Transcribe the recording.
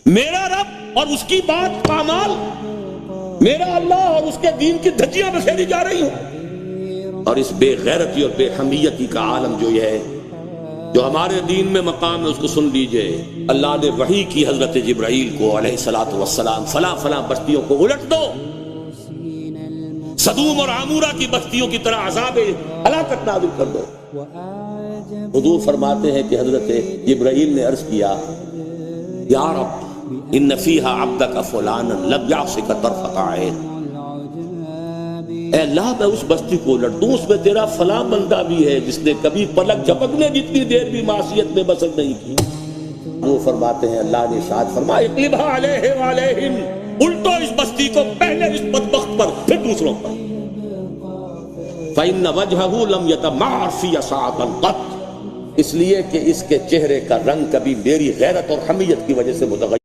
میرا رب اور اس کی بات پامال، میرا اللہ اور اس کے دین کی دھجیاں بکھیری جا رہی ہوں، اور اس بے غیرتی اور بے حمیتی کا عالم جو یہ ہے، جو ہمارے دین میں مقام ہے، اس کو سن لیجئے۔ اللہ نے وحی کی حضرت جبرائیل کو علیہ الصلوۃ والسلام، فلاں فلاں بستیوں کو الٹ دو، سدوم اور عمورہ کی بستیوں کی طرح عذاب ہلاکت نازل کر دو۔ حضور فرماتے ہیں کہ حضرت جبرائیل نے عرض کیا، یا رب ان فیہا عبدک فلانا لم یعصک طرفۃ عین، اے اللہ میں اس بستی کو الٹ دوں، اس میں تیرا فلاں بندہ بھی ہے جس نے کبھی پلک جھپکنے جتنی دیر بھی معصیت میں بسر نہیں کی۔ وہ فرماتے ہیں اللہ نے ارشاد فرمایا، اقلبھا علیہ وعلیہم، الٹو اس بستی کو، پہلے اس بدبخت پر پھر دوسروں پر۔ فإن وجہہ لم یتمعر فی ساعۃ قط، اس لیے کہ اس کے چہرے کا رنگ کبھی میری غیرت اور حمیت کی وجہ سے متغیر